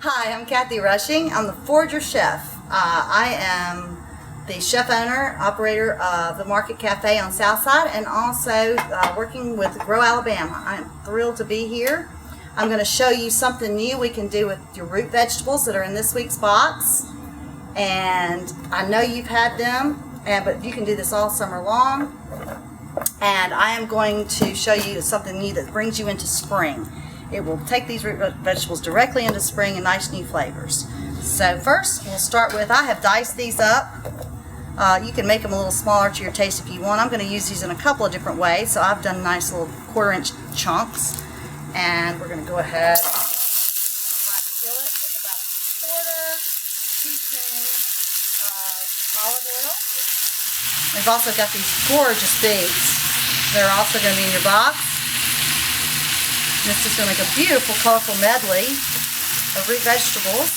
Hi, I'm Kathy Rushing. I'm the Forager Chef. I am the chef owner, operator of the Market Cafe on Southside, and also working with Grow Alabama. I'm thrilled to be here. I'm going to show you something new we can do with your root vegetables that are in this week's box. And I know you've had them, but you can do this all summer long. And I am going to show you something new that brings you into spring. It will take these root vegetables directly into spring and nice new flavors. So first, we'll start with, I have diced these up. You can make them a little smaller to your taste if you want. I'm going to use these in a couple of different ways. So I've done nice little 1/4-inch chunks. And we're going to go ahead and use a hot skillet with about a 1/4 teaspoon of olive oil. We've also got these gorgeous beets. They're also going to be in your box. This is going to make a beautiful, colorful medley of root vegetables.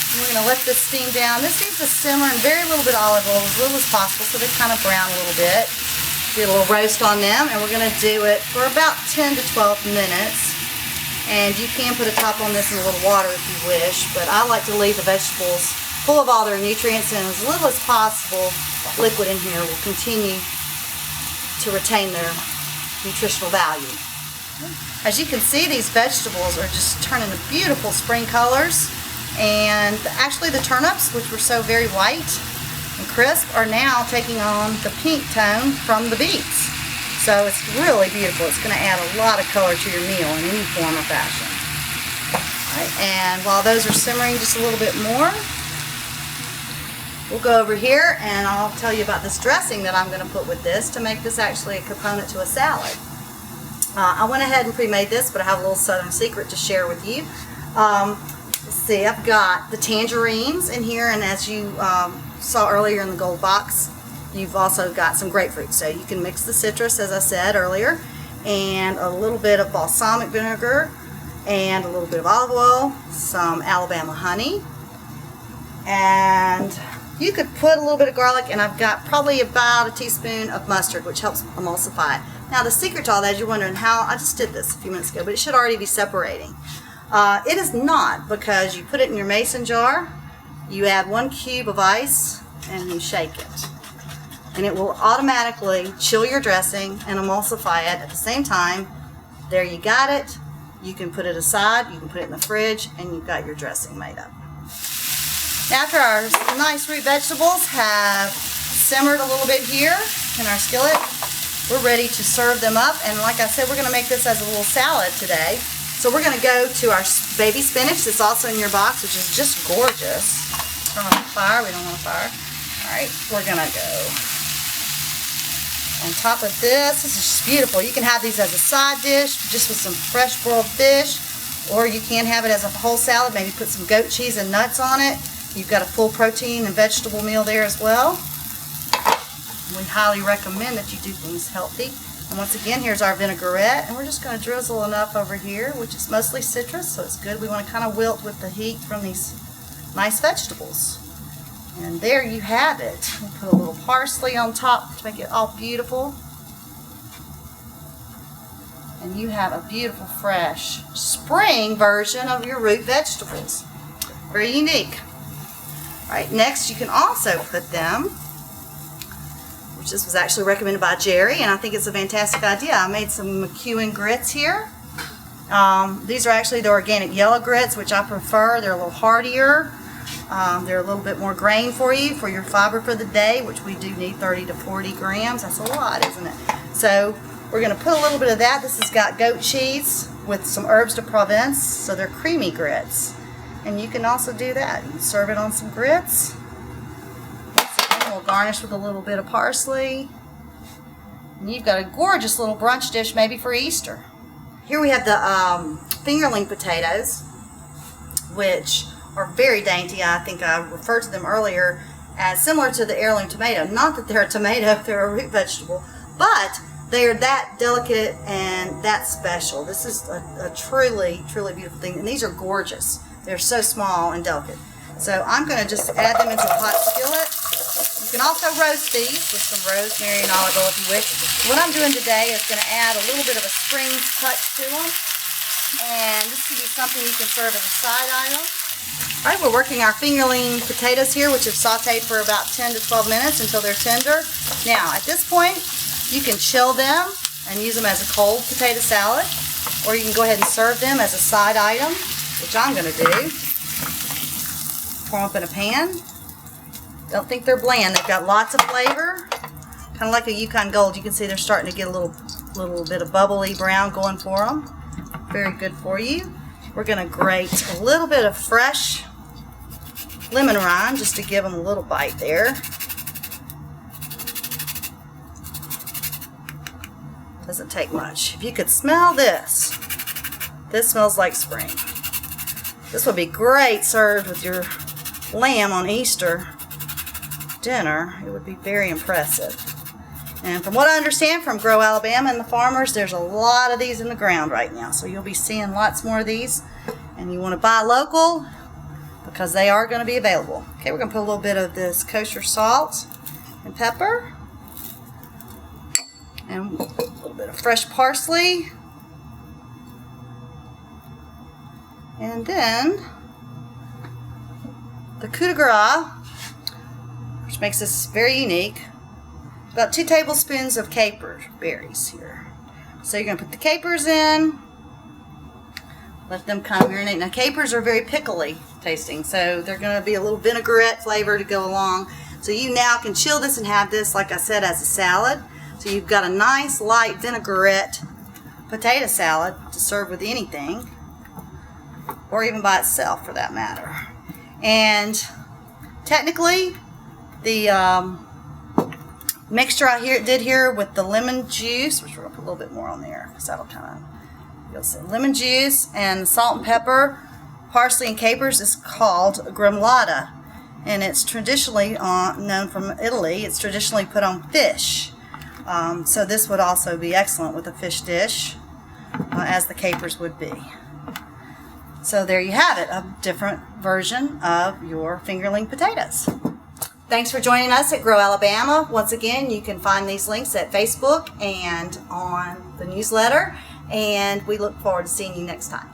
And we're going to let this steam down. This needs to simmer in very little bit of olive oil, as little as possible, so they kind of brown a little bit. Do a little roast on them, and we're going to do it for about 10 to 12 minutes. And you can put a top on this in a little water if you wish, but I like to leave the vegetables full of all their nutrients, and as little as possible liquid in here will continue to retain their nutritional value. As you can see, these vegetables are just turning to beautiful spring colors, and actually the turnips, which were so very white and crisp, are now taking on the pink tone from the beets. So it's really beautiful. It's going to add a lot of color to your meal in any form or fashion. All right, and while those are simmering just a little bit more, we'll go over here and I'll tell you about this dressing that I'm going to put with this to make this actually a component to a salad. I went ahead and pre-made this, but I have a little southern secret to share with you. Let's see, I've got the tangerines in here, and as you saw earlier in the gold box, you've also got some grapefruit. So you can mix the citrus, as I said earlier, and a little bit of balsamic vinegar, and a little bit of olive oil, some Alabama honey, and you could put a little bit of garlic, and I've got probably about a teaspoon of mustard, which helps emulsify it. Now the secret to all that, you're wondering how, I just did this a few minutes ago, but it should already be separating. It is not, because you put it in your mason jar, you add 1 cube of ice, and you shake it. And it will automatically chill your dressing and emulsify it at the same time. There you got it. You can put it aside, you can put it in the fridge, and you've got your dressing made up. After our nice root vegetables have simmered a little bit here in our skillet, we're ready to serve them up. And like I said, we're going to make this as a little salad today. So we're going to go to our baby spinach that's also in your box, which is just gorgeous. Turn on the fire. We don't want a fire. All right, we're going to go on top of this. This is just beautiful. You can have these as a side dish, just with some fresh broiled fish, or you can have it as a whole salad. Maybe put some goat cheese and nuts on it. You've got a full protein and vegetable meal there as well. We highly recommend that you do things healthy. And once again, here's our vinaigrette, and we're just going to drizzle enough over here, which is mostly citrus, so it's good. We want to kind of wilt with the heat from these nice vegetables. And there you have it. We'll put a little parsley on top to make it all beautiful. And you have a beautiful, fresh spring version of your root vegetables. Very unique. All right, next you can also put them, which this was actually recommended by Jerry, and I think it's a fantastic idea. I made some McEwen grits here. These are actually the organic yellow grits, which I prefer. They're a little heartier. They're a little bit more grain for you, for your fiber for the day, which we do need 30 to 40 grams. That's a lot, isn't it? So we're going to put a little bit of that. This has got goat cheese with some herbs de Provence, so they're creamy grits. And you can also do that. You can serve it on some grits. We'll garnish with a little bit of parsley. And you've got a gorgeous little brunch dish maybe for Easter. Here we have the fingerling potatoes, which are very dainty. I think I referred to them earlier as similar to the heirloom tomato. Not that they're a tomato, they're a root vegetable, but they are that delicate and that special. This is a truly, truly beautiful thing, and these are gorgeous. They're so small and delicate. So I'm going to just add them into a hot skillet. You can also roast these with some rosemary and olive oil if you wish. What I'm doing today is going to add a little bit of a spring touch to them. And this can be something you can serve as a side item. All right, we're working our fingerling potatoes here, which have sauteed for about 10 to 12 minutes until they're tender. Now, at this point, you can chill them and use them as a cold potato salad, or you can go ahead and serve them as a side item, which I'm going to do. Pour them up in a pan. Don't think they're bland. They've got lots of flavor, kind of like a Yukon Gold. You can see they're starting to get a little bit of bubbly brown going for them. Very good for you. We're going to grate a little bit of fresh lemon rind just to give them a little bite there. Doesn't take much. If you could smell this, this smells like spring. This would be great served with your lamb on Easter dinner. It would be very impressive. And from what I understand from Grow Alabama and the farmers, there's a lot of these in the ground right now. So you'll be seeing lots more of these. And you want to buy local because they are going to be available. Okay, we're going to put a little bit of this kosher salt and pepper. And a little bit of fresh parsley. And then the coup de grace, which makes this very unique. About 2 tablespoons of caper berries here. So you're going to put the capers in, let them kind of marinate. Now capers are very pickly tasting, so they're going to be a little vinaigrette flavor to go along. So you now can chill this and have this, like I said, as a salad. So you've got a nice light vinaigrette potato salad to serve with anything, or even by itself for that matter. And technically, the mixture I did here with the lemon juice, which we're going to put a little bit more on there because that'll kind of, you'll see, lemon juice and salt and pepper, parsley and capers is called gremolata, and it's traditionally known from Italy. It's traditionally put on fish. So this would also be excellent with a fish dish, as the capers would be. So there you have it, a different version of your fingerling potatoes. Thanks for joining us at Grow Alabama. Once again, you can find these links at Facebook and on the newsletter, and we look forward to seeing you next time.